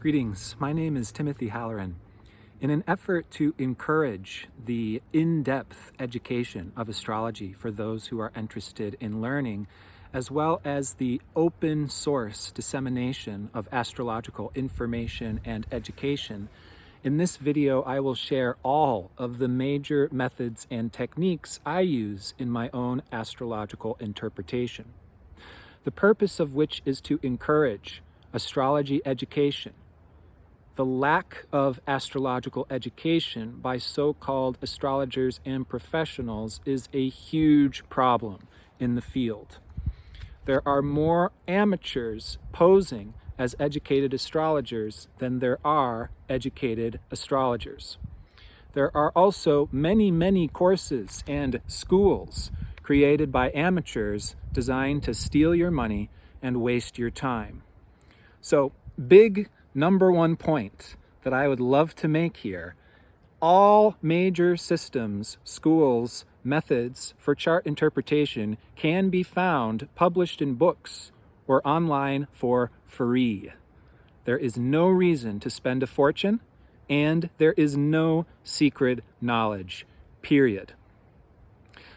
Greetings, my name is Timothy Halloran. In an effort to encourage the in-depth education of astrology for those who are interested in learning, as well as the open source dissemination of astrological information and education, in this video I will share all of the major methods and techniques I use in my own astrological interpretation. The purpose of which is to encourage astrology education. The lack of astrological education by so-called astrologers and professionals is a huge problem in the field. There are more amateurs posing as educated astrologers than there are educated astrologers. There are also many courses and schools created by amateurs designed to steal your money and waste your time. So, big number one point that I would love to make here: all major systems, schools, methods for chart interpretation can be found published in books or online for free. There is no reason to spend a fortune, and there is no secret knowledge, period.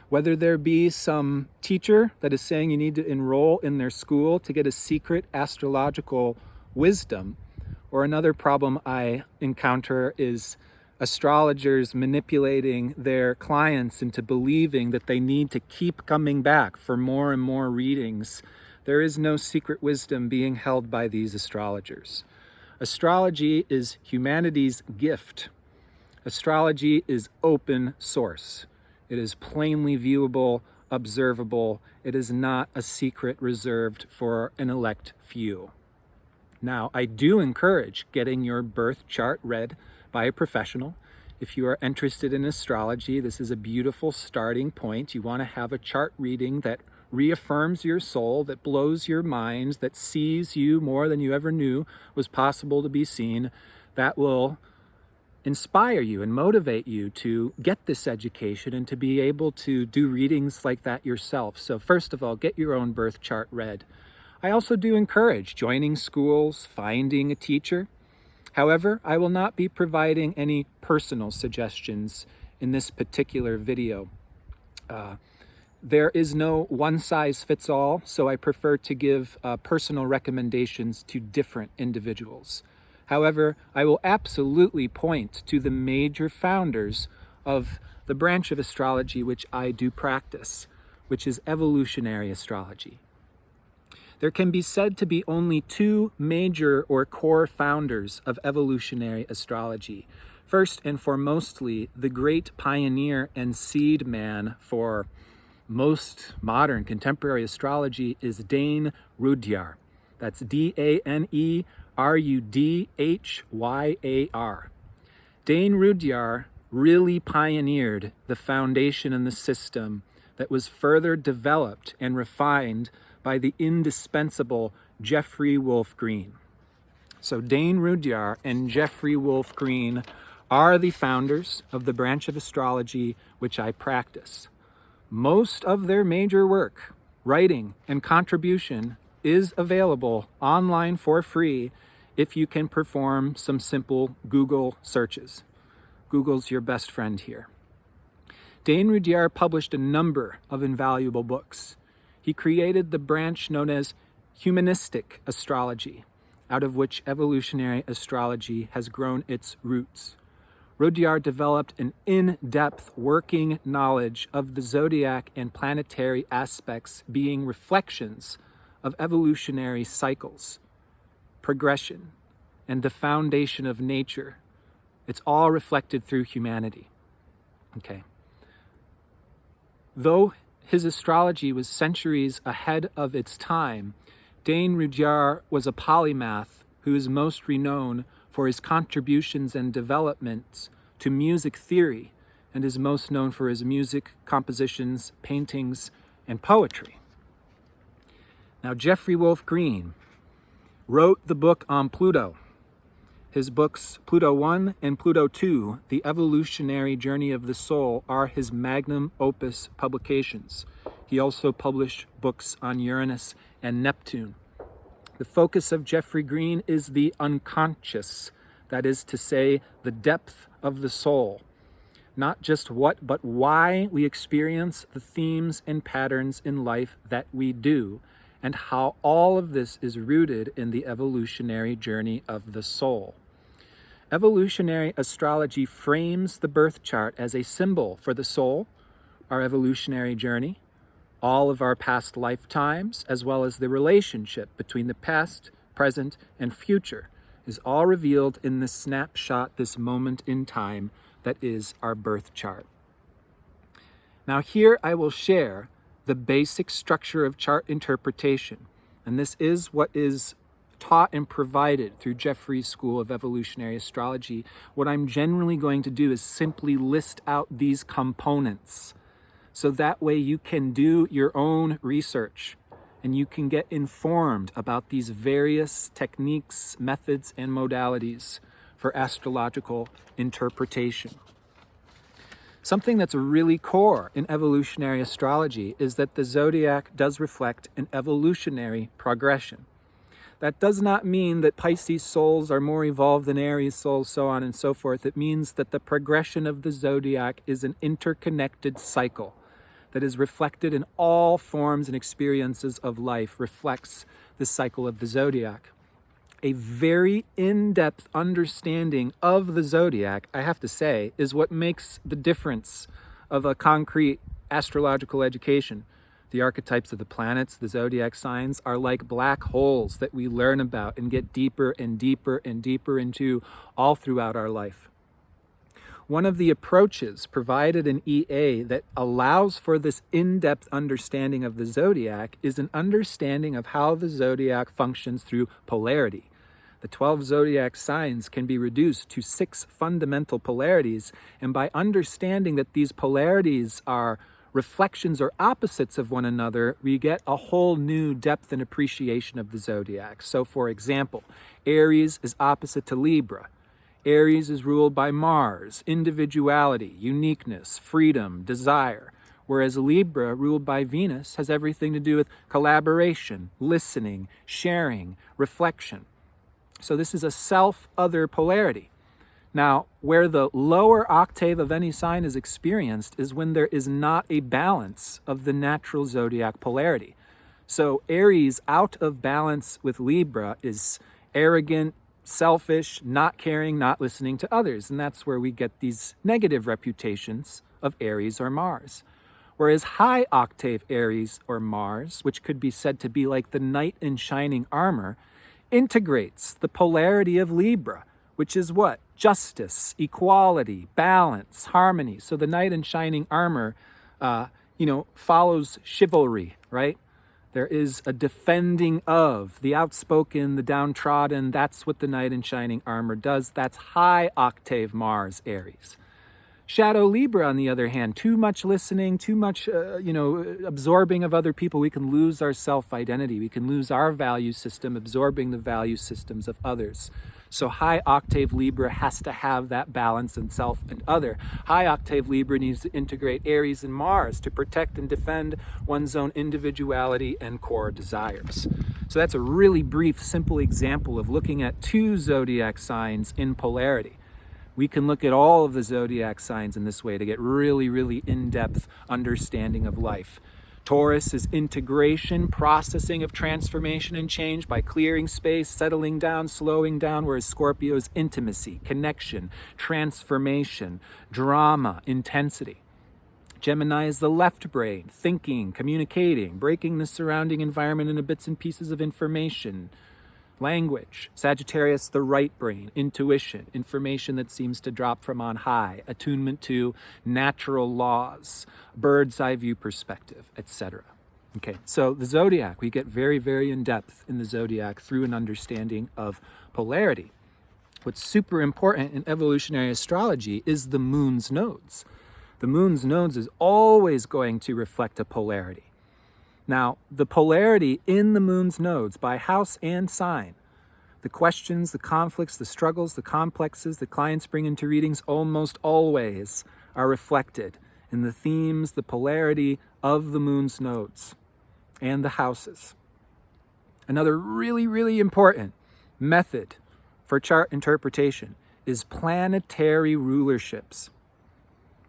Whether there be some teacher that is saying you need to enroll in their school to get a secret astrological wisdom, or another problem I encounter is astrologers manipulating their clients into believing that they need to keep coming back for more and more readings. There is no secret wisdom being held by these astrologers. Astrology is humanity's gift. Astrology is open source. It is plainly viewable, observable. It is not a secret reserved for an elect few. Now, I do encourage getting your birth chart read by a professional. If you are interested in astrology, this is a beautiful starting point. You want to have a chart reading that reaffirms your soul, that blows your mind, that sees you more than you ever knew was possible to be seen, that will inspire you and motivate you to get this education and to be able to do readings like that yourself. So first of all, get your own birth chart read. I also do encourage joining schools, finding a teacher. However, I will not be providing any personal suggestions in this particular video. There is no one-size-fits-all, so I prefer to give personal recommendations to different individuals. However, I will absolutely point to the major founders of the branch of astrology which I do practice, which is evolutionary astrology. There can be said to be only two major or core founders of evolutionary astrology. First and foremostly, the great pioneer and seed man for most modern contemporary astrology is Dane Rudhyar. That's D-A-N-E-R-U-D-H-Y-A-R. Dane Rudhyar really pioneered the foundation in the system that was further developed and refined by the indispensable Geoffrey Wolf Green. So Dane Rudhyar and Geoffrey Wolf Green are the founders of the branch of astrology which I practice. Most of their major work, writing, and contribution is available online for free if you can perform some simple Google searches. Google's your best friend here. Dane Rudhyar published a number of invaluable books. He created the branch known as humanistic astrology, out of which evolutionary astrology has grown its roots. Rudhyar developed an in-depth working knowledge of the Zodiac and planetary aspects being reflections of evolutionary cycles, progression, and the foundation of nature. It's all reflected through humanity. Okay. Though his astrology was centuries ahead of its time, Dane Rudhyar was a polymath who is most renowned for his contributions and developments to music theory, and is most known for his music, compositions, paintings, and poetry. Now, Geoffrey Wolf Green wrote the book on Pluto. His books, Pluto I and Pluto II, The Evolutionary Journey of the Soul, are his magnum opus publications. He also published books on Uranus and Neptune. The focus of Jeffrey Green is the unconscious, that is to say, the depth of the soul. Not just what, but why we experience the themes and patterns in life that we do, and how all of this is rooted in the evolutionary journey of the soul. Evolutionary astrology frames the birth chart as a symbol for the soul, our evolutionary journey, all of our past lifetimes, as well as the relationship between the past, present, and future, is all revealed in this snapshot, this moment in time that is our birth chart. Now here I will share the basic structure of chart interpretation, and this is what is taught and provided through Jeffrey's School of Evolutionary Astrology. What I'm generally going to do is simply list out these components, so that way you can do your own research and you can get informed about these various techniques, methods, and modalities for astrological interpretation. Something that's really core in evolutionary astrology is that the zodiac does reflect an evolutionary progression. That does not mean that Pisces souls are more evolved than Aries souls, so on and so forth. It means that the progression of the zodiac is an interconnected cycle that is reflected in all forms and experiences of life, reflects the cycle of the zodiac. A very in-depth understanding of the zodiac, I have to say, is what makes the difference of a concrete astrological education. The archetypes of the planets, the zodiac signs, are like black holes that we learn about and get deeper and deeper and deeper into all throughout our life. One of the approaches provided in EA that allows for this in-depth understanding of the zodiac is an understanding of how the zodiac functions through polarity. The 12 zodiac signs can be reduced to 6 fundamental polarities, and by understanding that these polarities are reflections or opposites of one another, we get a whole new depth and appreciation of the zodiac. So for example, Aries is opposite to Libra. Aries is ruled by Mars, individuality, uniqueness, freedom, desire, whereas Libra, ruled by Venus, has everything to do with collaboration, listening, sharing, reflection. So this is a self-other polarity. Now, where the lower octave of any sign is experienced is when there is not a balance of the natural zodiac polarity. So Aries out of balance with Libra is arrogant, selfish, not caring, not listening to others. And that's where we get these negative reputations of Aries or Mars. Whereas high octave Aries or Mars, which could be said to be like the knight in shining armor, integrates the polarity of Libra, which is what? Justice, equality, balance, harmony. So the knight in shining armor, follows chivalry, right? There is a defending of the outspoken, the downtrodden. That's what the knight in shining armor does. That's high octave Mars, Aries. Shadow Libra, on the other hand, too much listening, too much, absorbing of other people. We can lose our self-identity. We can lose our value system, absorbing the value systems of others. So high octave Libra has to have that balance in self and other. High octave Libra needs to integrate Aries and Mars to protect and defend one's own individuality and core desires. So that's a really brief, simple example of looking at 2 zodiac signs in polarity. We can look at all of the zodiac signs in this way to get really, really in-depth understanding of life. Taurus is integration, processing of transformation and change by clearing space, settling down, slowing down, whereas Scorpio is intimacy, connection, transformation, drama, intensity. Gemini is the left brain, thinking, communicating, breaking the surrounding environment into bits and pieces of information, language. Sagittarius, the right brain, intuition, information that seems to drop from on high, attunement to natural laws, bird's eye view perspective, etc. Okay, so the zodiac, we get very, very in depth in the zodiac through an understanding of polarity. What's super important in evolutionary astrology is the moon's nodes. The moon's nodes is always going to reflect a polarity. Now, the polarity in the moon's nodes by house and sign, the questions, the conflicts, the struggles, the complexes that clients bring into readings almost always are reflected in the themes, the polarity of the moon's nodes and the houses. Another really, really important method for chart interpretation is planetary rulerships.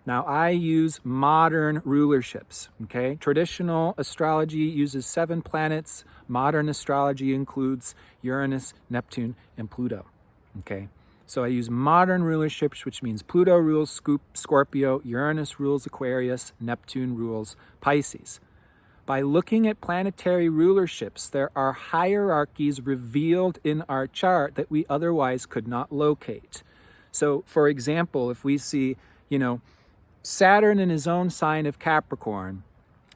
Now, I use modern rulerships, okay? Traditional astrology uses 7 planets. Modern astrology includes Uranus, Neptune, and Pluto, okay? So I use modern rulerships, which means Pluto rules Scorpio, Uranus rules Aquarius, Neptune rules Pisces. By looking at planetary rulerships, there are hierarchies revealed in our chart that we otherwise could not locate. So, for example, if we see, Saturn in his own sign of Capricorn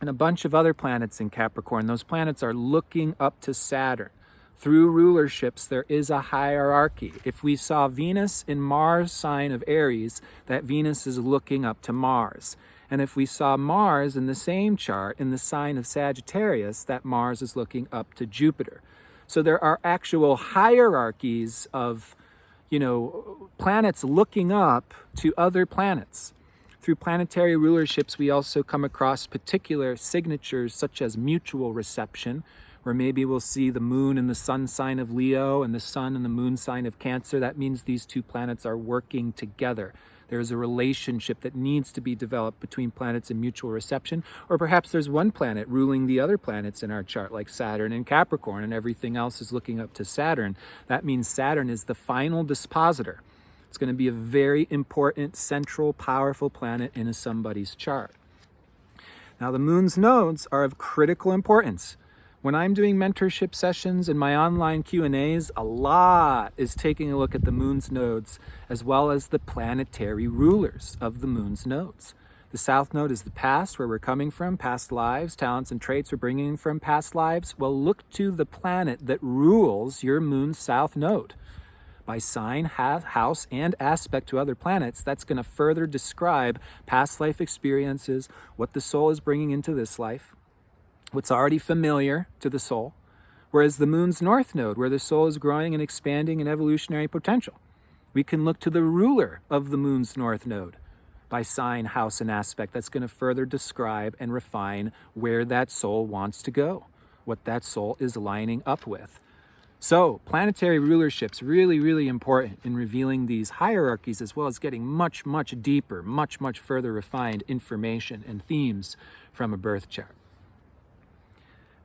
and a bunch of other planets in Capricorn, those planets are looking up to Saturn. Through rulerships, there is a hierarchy. If we saw Venus in Mars' sign of Aries, that Venus is looking up to Mars. And if we saw Mars in the same chart in the sign of Sagittarius, that Mars is looking up to Jupiter. So there are actual hierarchies of, planets looking up to other planets. Through planetary rulerships, we also come across particular signatures such as mutual reception, where maybe we'll see the moon in the sun sign of Leo and the sun in the moon sign of Cancer. That means these two planets are working together. There's a relationship that needs to be developed between planets in mutual reception, or perhaps there's one planet ruling the other planets in our chart, like Saturn in Capricorn, and everything else is looking up to Saturn. That means Saturn is the final dispositor. It's going to be a very important, central, powerful planet in somebody's chart. Now, the moon's nodes are of critical importance. When I'm doing mentorship sessions and my online Q&As, a lot is taking a look at the moon's nodes as well as the planetary rulers of the moon's nodes. The south node is the past, where we're coming from, past lives, talents and traits we're bringing from past lives. Well, look to the planet that rules your moon's south node. By sign, house, and aspect to other planets, that's going to further describe past life experiences, what the soul is bringing into this life, what's already familiar to the soul, whereas the moon's north node, where the soul is growing and expanding in evolutionary potential, we can look to the ruler of the moon's north node by sign, house, and aspect. That's going to further describe and refine where that soul wants to go, what that soul is lining up with. So planetary rulerships, really, really important in revealing these hierarchies, as well as getting much, much deeper, much, much further refined information and themes from a birth chart.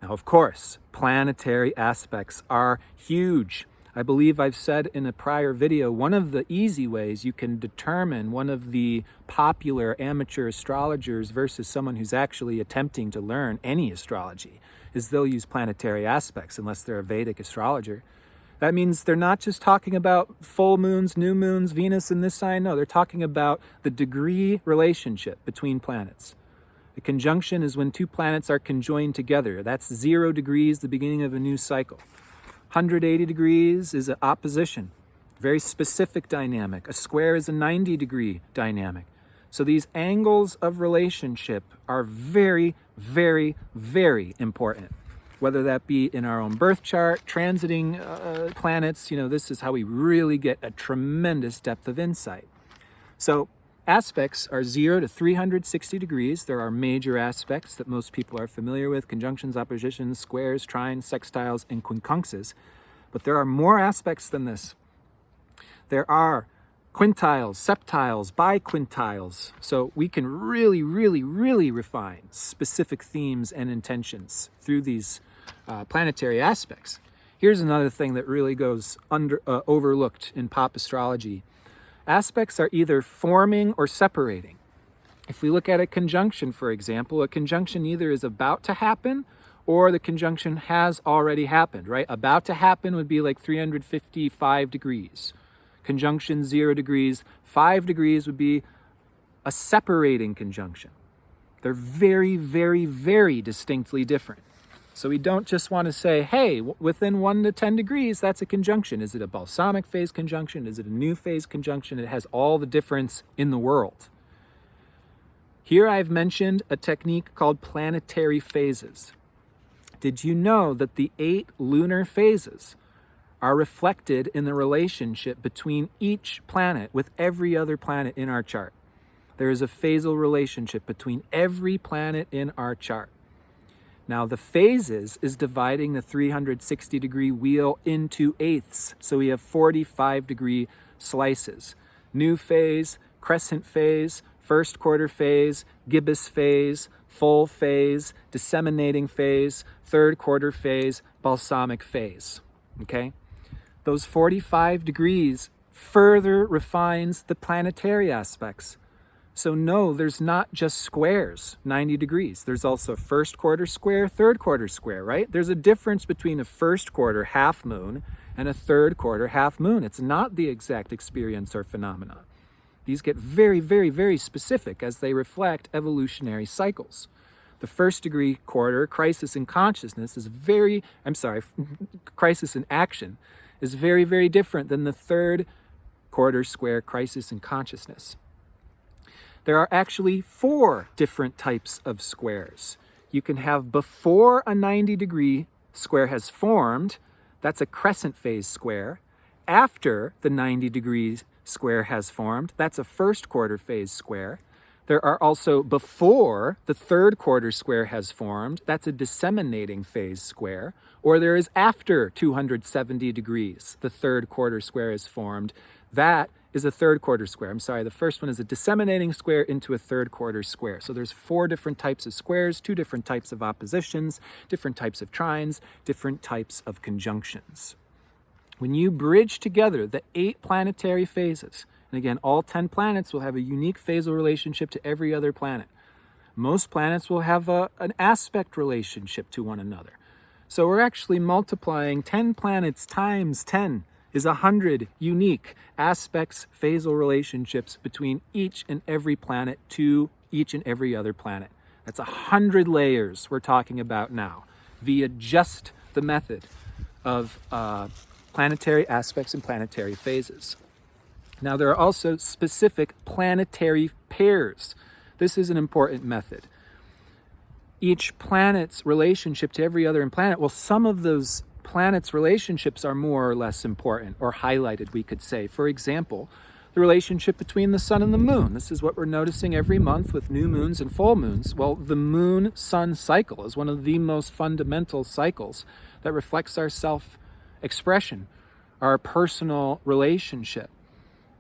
Now, of course, planetary aspects are huge. I believe I've said in a prior video, one of the easy ways you can determine one of the popular amateur astrologers versus someone who's actually attempting to learn any astrology is they'll use planetary aspects unless they're a Vedic astrologer. That means they're not just talking about full moons, new moons, Venus in this sign. No, they're talking about the degree relationship between planets. A conjunction is when two planets are conjoined together. That's 0 degrees, the beginning of a new cycle. 180 degrees is an opposition, very specific dynamic. A square is a 90-degree dynamic. So these angles of relationship are very, very, very important. Whether that be in our own birth chart, transiting planets, this is how we really get a tremendous depth of insight. So aspects are 0 to 360 degrees. There are major aspects that most people are familiar with: conjunctions, oppositions, squares, trines, sextiles, and quincunxes. But there are more aspects than this. There are quintiles, septiles, biquintiles. So we can really, really, really refine specific themes and intentions through these planetary aspects. Here's another thing that really goes overlooked in pop astrology. Aspects are either forming or separating. If we look at a conjunction, for example, a conjunction either is about to happen or the conjunction has already happened, right? About to happen would be like 355 degrees. Conjunction 0 degrees, 5 degrees would be a separating conjunction. They're very, very, very distinctly different. So we don't just want to say, hey, within 1 to 10 degrees, that's a conjunction. Is it a balsamic phase conjunction? Is it a new phase conjunction? It has all the difference in the world. Here I've mentioned a technique called planetary phases. Did you know that the 8 lunar phases are reflected in the relationship between each planet with every other planet in our chart? There is a phasal relationship between every planet in our chart. Now the phases is dividing the 360-degree wheel into eighths. So we have 45-degree slices. New phase, crescent phase, first quarter phase, gibbous phase, full phase, disseminating phase, third quarter phase, balsamic phase. Okay? Those 45 degrees further refines the planetary aspects. So no, there's not just squares, 90 degrees. There's also first quarter square, third quarter square, right? There's a difference between a first quarter half moon and a third quarter half moon. It's not the exact experience or phenomenon. These get very, very, very specific as they reflect evolutionary cycles. The first degree quarter, crisis in consciousness, crisis in action, is very, very different than the third quarter square, crisis in consciousness. There are actually 4 different types of squares. You can have before a 90-degree square has formed, that's a crescent phase square. After the 90 degrees square has formed, that's a first quarter phase square. There are also before the third quarter square has formed, that's a disseminating phase square. Or there is after 270 degrees, the third quarter square is formed. That is a third quarter square. The first one is a disseminating square into a third quarter square. So there's 4 different types of squares, 2 different types of oppositions, different types of trines, different types of conjunctions. When you bridge together the 8 planetary phases, and again, all 10 planets will have a unique phasal relationship to every other planet. Most planets will have an aspect relationship to one another. So we're actually multiplying 10 planets times 10 is 100 unique aspects, phasal relationships between each and every planet to each and every other planet. That's 100 layers we're talking about now via just the method of planetary aspects and planetary phases. Now there are also specific planetary pairs. This is an important method. Each planet's relationship to every other planet, well, some of those planets' relationships are more or less important or highlighted, we could say. For example, the relationship between the sun and the moon. This is what we're noticing every month with new moons and full moons. Well, the moon-sun cycle is one of the most fundamental cycles that reflects our self-expression, our personal relationship,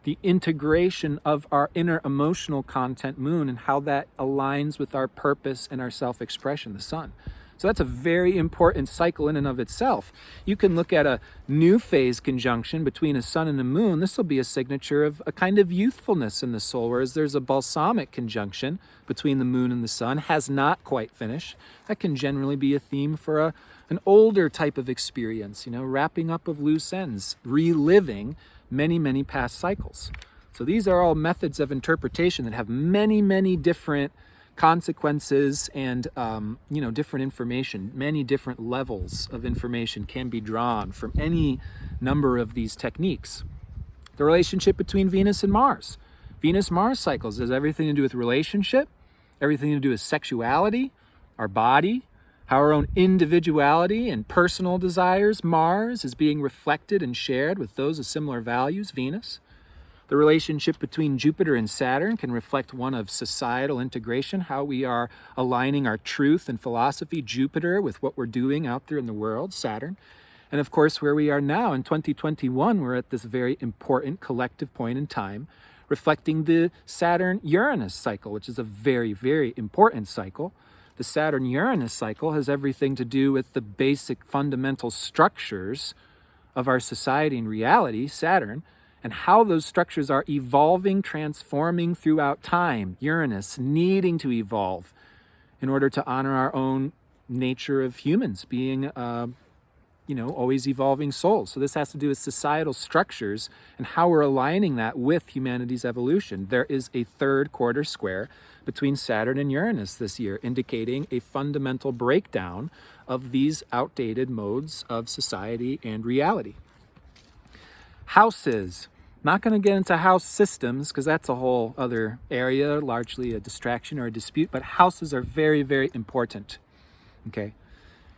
the integration of our inner emotional content, moon, and how that aligns with our purpose and our self-expression, the sun. So that's a very important cycle in and of itself. You can look at a new phase conjunction between a sun and a moon. This will be a signature of a kind of youthfulness in the soul, whereas there's a balsamic conjunction between the moon and the sun, has not quite finished. That can generally be a theme for an older type of experience, wrapping up of loose ends, reliving many, many past cycles. So these are all methods of interpretation that have many, many different consequences and different information. Many different levels of information can be drawn from any number of these techniques. The relationship between Venus and Mars. Venus-Mars cycles has everything to do with relationship, everything to do with sexuality, our body, how our own individuality and personal desires, Mars, is being reflected and shared with those of similar values, Venus. The relationship between Jupiter and Saturn can reflect one of societal integration, how we are aligning our truth and philosophy, Jupiter, with what we're doing out there in the world, Saturn. And of course, where we are now in 2021, we're at this very important collective point in time, reflecting the Saturn-Uranus cycle, which is a very, very important cycle. The Saturn-Uranus cycle has everything to do with the basic fundamental structures of our society and reality, Saturn, and how those structures are evolving, transforming throughout time. Uranus needing to evolve in order to honor our own nature of humans being, always evolving souls. So this has to do with societal structures and how we're aligning that with humanity's evolution. There is a third quarter square between Saturn and Uranus this year, indicating a fundamental breakdown of these outdated modes of society and reality. Houses. Not going to get into house systems because that's a whole other area, largely a distraction or a dispute, but houses are very, very important. Okay.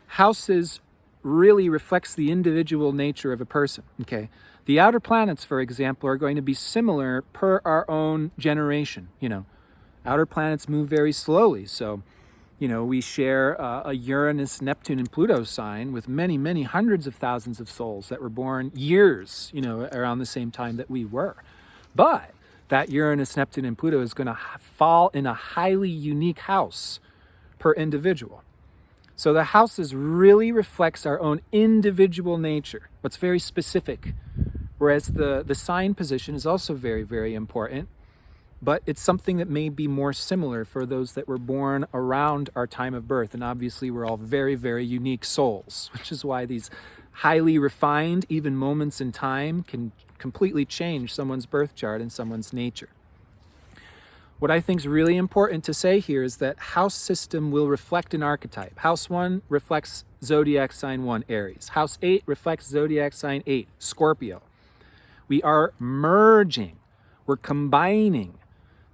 Houses really reflects the individual nature of a person. Okay. The outer planets, for example, are going to be similar per our own generation. Outer planets move very slowly. So, We share a Uranus, Neptune, and Pluto sign with many, many hundreds of thousands of souls that were born years, around the same time that we were. But that Uranus, Neptune, and Pluto is going to fall in a highly unique house per individual. So the houses really reflects our own individual nature, what's very specific. Whereas the sign position is also very, very important, but it's something that may be more similar for those that were born around our time of birth. And obviously we're all very, very unique souls, which is why these highly refined, even moments in time, can completely change someone's birth chart and someone's nature. What I think is really important to say here is that house system will reflect an archetype. House 1 reflects zodiac sign 1, Aries. House 8 reflects zodiac sign 8, Scorpio. We are merging, we're combining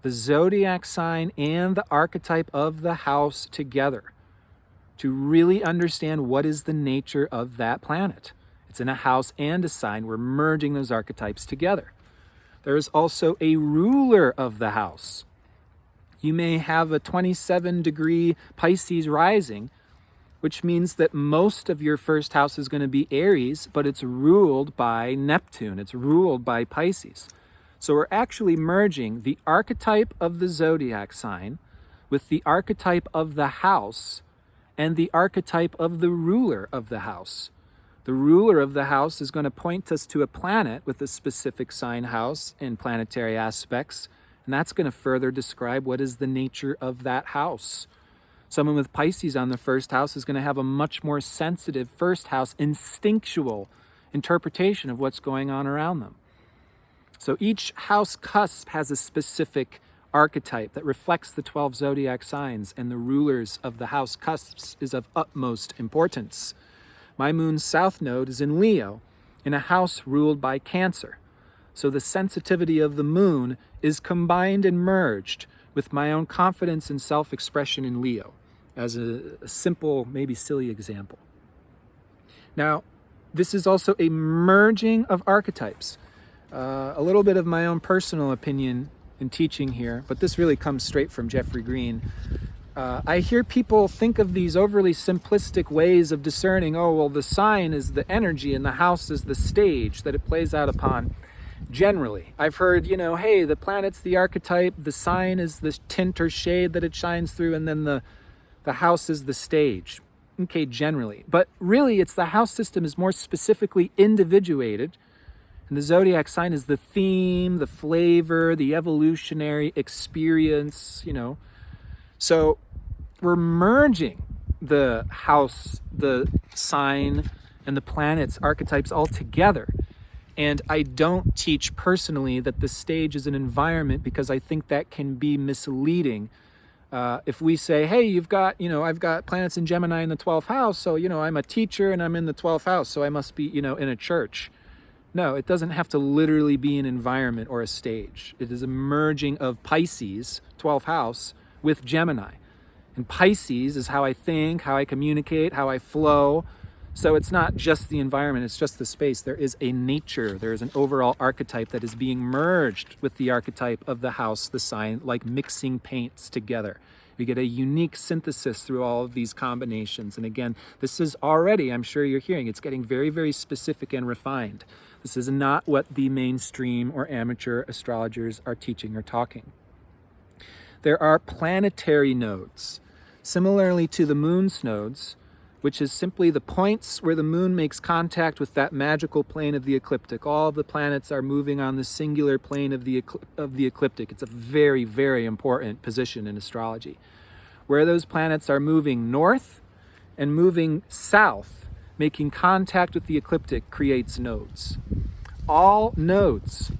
the zodiac sign and the archetype of the house together to really understand what is the nature of that planet. It's in a house and a sign. We're merging those archetypes together. There is also a ruler of the house. You may have a 27-degree Pisces rising, which means that most of your first house is going to be Aries, but it's ruled by Neptune. It's ruled by Pisces. So we're actually merging the archetype of the zodiac sign with the archetype of the house and the archetype of the ruler of the house. The ruler of the house is going to point us to a planet with a specific sign house and planetary aspects, and that's going to further describe what is the nature of that house. Someone with Pisces on the first house is going to have a much more sensitive first house, instinctual interpretation of what's going on around them. So each house cusp has a specific archetype that reflects the 12 zodiac signs, and the rulers of the house cusps is of utmost importance. My moon's south node is in Leo, in a house ruled by Cancer. So the sensitivity of the moon is combined and merged with my own confidence and self-expression in Leo, as a simple, maybe silly example. Now, this is also a merging of archetypes. A little bit of my own personal opinion in teaching here, but this really comes straight from Jeffrey Green. I hear people think of these overly simplistic ways of discerning, the sign is the energy and the house is the stage that it plays out upon. Generally, I've heard, hey, the planet's the archetype, the sign is the tint or shade that it shines through, and then the house is the stage. Okay, generally. But really, it's the house system is more specifically individuated, and the zodiac sign is the theme, the flavor, the evolutionary experience, So we're merging the house, the sign, and the planet's archetypes all together. And I don't teach personally that the stage is an environment, because I think that can be misleading. If we say, hey, I've got planets in Gemini in the 12th house, so, I'm a teacher and I'm in the 12th house, so I must be, in a church. No, it doesn't have to literally be an environment or a stage. It is a merging of Pisces, 12th house, with Gemini. And Pisces is how I think, how I communicate, how I flow. So it's not just the environment, it's just the space. There is a nature, there is an overall archetype that is being merged with the archetype of the house, the sign, like mixing paints together. We get a unique synthesis through all of these combinations. And again, this is already, I'm sure you're hearing, it's getting very, very specific and refined. This is not what the mainstream or amateur astrologers are teaching or talking. There are planetary nodes. Similarly to the moon's nodes, which is simply the points where the moon makes contact with that magical plane of the ecliptic. All of the planets are moving on the singular plane of the ecliptic. It's a very, very important position in astrology. Where those planets are moving north and moving south, making contact with the ecliptic creates nodes. All nodes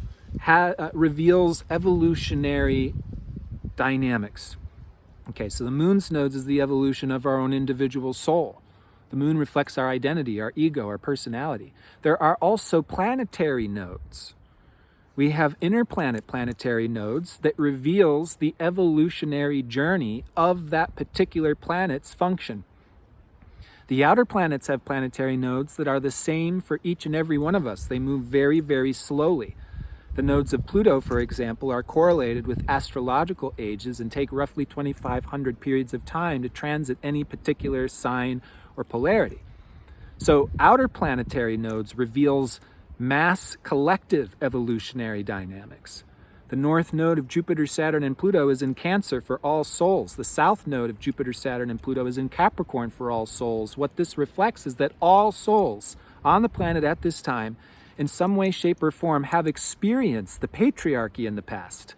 reveals evolutionary dynamics. Okay, so the moon's nodes is the evolution of our own individual soul. The moon reflects our identity, our ego, our personality. There are also planetary nodes. We have interplanet planetary nodes that reveals the evolutionary journey of that particular planet's function. The outer planets have planetary nodes that are the same for each and every one of us. They move very, very slowly. The nodes of Pluto, for example, are correlated with astrological ages and take roughly 2,500 periods of time to transit any particular sign or polarity. So outer planetary nodes reveals mass collective evolutionary dynamics. The north node of Jupiter, Saturn, and Pluto is in Cancer for all souls. The south node of Jupiter, Saturn, and Pluto is in Capricorn for all souls. What this reflects is that all souls on the planet at this time, in some way, shape, or form, have experienced the patriarchy in the past.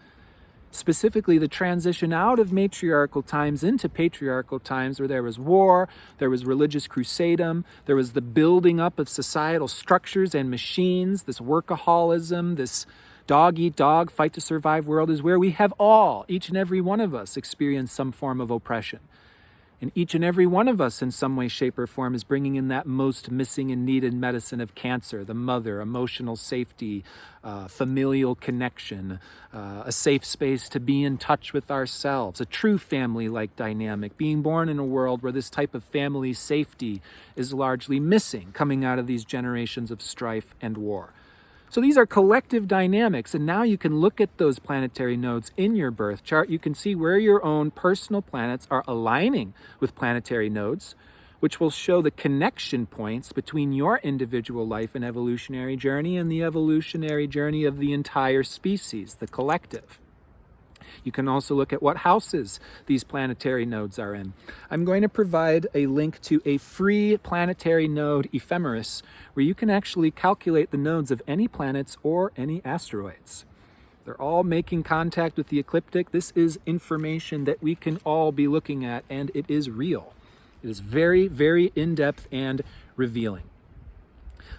Specifically, the transition out of matriarchal times into patriarchal times, where there was war, there was religious crusadom, there was the building up of societal structures and machines, this workaholism, this dog-eat-dog, fight-to-survive world, is where we have all, each and every one of us, experienced some form of oppression. And each and every one of us, in some way, shape, or form, is bringing in that most missing and needed medicine of Cancer, the mother, emotional safety, familial connection, a safe space to be in touch with ourselves, a true family-like dynamic, being born in a world where this type of family safety is largely missing, coming out of these generations of strife and war. So these are collective dynamics, and now you can look at those planetary nodes in your birth chart. You can see where your own personal planets are aligning with planetary nodes, which will show the connection points between your individual life and evolutionary journey and the evolutionary journey of the entire species, the collective. You can also look at what houses these planetary nodes are in. I'm going to provide a link to a free planetary node ephemeris where you can actually calculate the nodes of any planets or any asteroids. They're all making contact with the ecliptic. This is information that we can all be looking at, and it is real. It is very, very in-depth and revealing.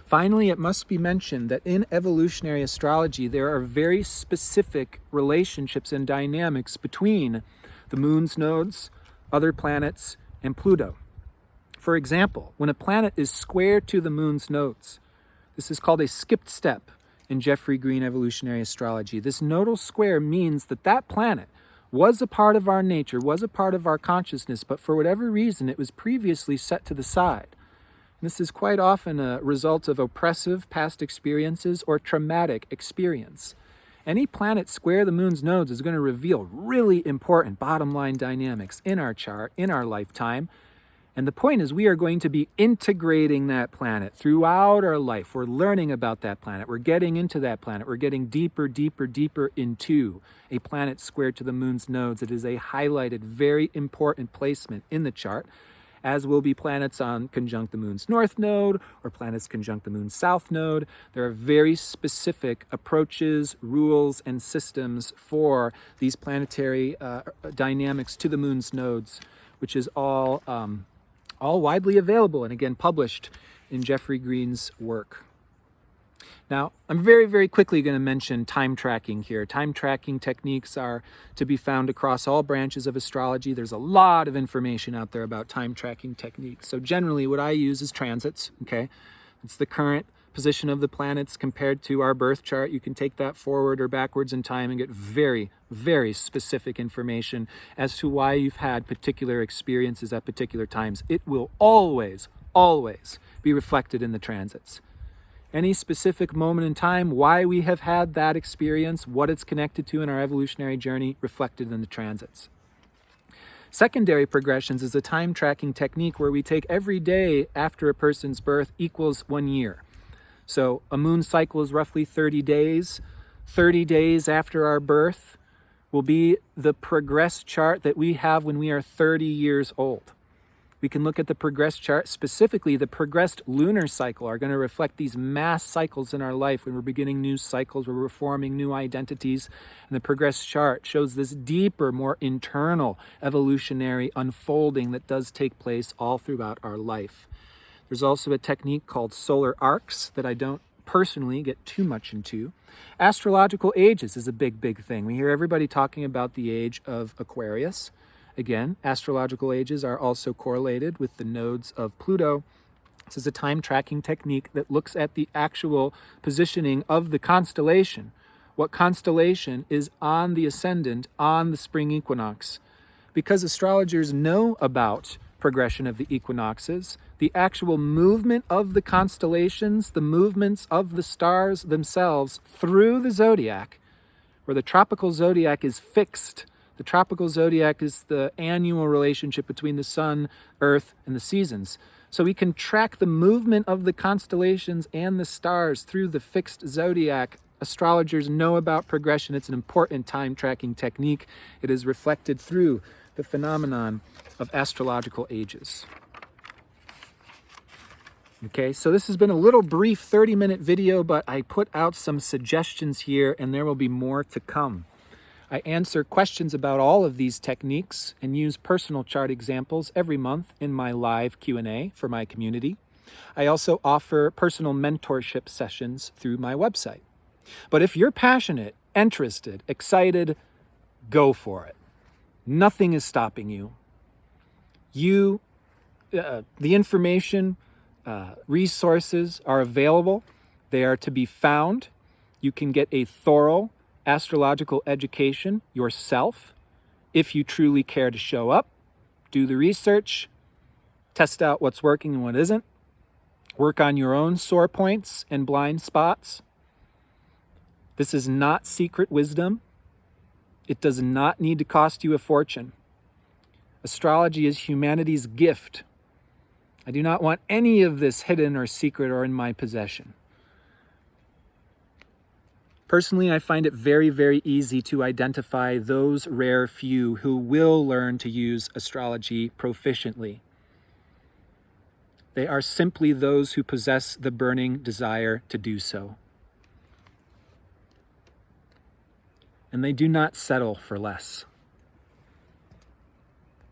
Finally, it must be mentioned that in evolutionary astrology, there are very specific relationships and dynamics between the moon's nodes, other planets, and Pluto. For example, when a planet is square to the moon's nodes, this is called a skipped step in Jeffrey Green evolutionary astrology. This nodal square means that that planet was a part of our nature, was a part of our consciousness, but for whatever reason, it was previously set to the side. This is quite often a result of oppressive past experiences or traumatic experience. Any planet square the moon's nodes is going to reveal really important bottom line dynamics in our chart, in our lifetime. And the point is we are going to be integrating that planet throughout our life. We're learning about that planet. We're getting into that planet. We're getting deeper, deeper, deeper into a planet square to the moon's nodes. It is a highlighted, very important placement in the chart, as will be planets on conjunct the moon's north node or planets conjunct the moon's south node. There are very specific approaches, rules, and systems for these planetary dynamics to the moon's nodes, which is all widely available and again published in Jeffrey Green's work. Now, I'm very, very quickly going to mention time tracking here. Time tracking techniques are to be found across all branches of astrology. There's a lot of information out there about time tracking techniques. So generally what I use is transits, okay? It's the current position of the planets compared to our birth chart. You can take that forward or backwards in time and get very, very specific information as to why you've had particular experiences at particular times. It will always, always be reflected in the transits. Any specific moment in time, why we have had that experience, what it's connected to in our evolutionary journey, reflected in the transits. Secondary progressions is a time tracking technique where we take every day after a person's birth equals 1 year. So a moon cycle is roughly 30 days. 30 days after our birth will be the progress chart that we have when we are 30 years old. We can look at the progress chart, specifically the progressed lunar cycle are going to reflect these mass cycles in our life when we're beginning new cycles, where we're forming new identities. And the progress chart shows this deeper, more internal evolutionary unfolding that does take place all throughout our life. There's also a technique called solar arcs that I don't personally get too much into. Astrological ages is a big, big thing. We hear everybody talking about the age of Aquarius. Again, astrological ages are also correlated with the nodes of Pluto. This is a time tracking technique that looks at the actual positioning of the constellation. What constellation is on the ascendant on the spring equinox? Because astrologers know about progression of the equinoxes, the actual movement of the constellations, the movements of the stars themselves through the zodiac, where the tropical zodiac is fixed. The tropical zodiac is the annual relationship between the sun, earth, and the seasons. So we can track the movement of the constellations and the stars through the fixed zodiac. Astrologers know about progression. It's an important time tracking technique. It is reflected through the phenomenon of astrological ages. Okay, so this has been a little brief 30-minute video, but I put out some suggestions here, and there will be more to come. I answer questions about all of these techniques and use personal chart examples every month in my live Q&A for my community. I also offer personal mentorship sessions through my website. But if you're passionate, interested, excited, go for it. Nothing is stopping you. The information, resources are available. They are to be found. You can get a thorough astrological education yourself if you truly care to show up, do the research, test out what's working and what isn't, work on your own sore points and blind spots. This is not secret wisdom. It does not need to cost you a fortune. Astrology is humanity's gift. I do not want any of this hidden or secret or in my possession. Personally, I find it very, very easy to identify those rare few who will learn to use astrology proficiently. They are simply those who possess the burning desire to do so. And they do not settle for less.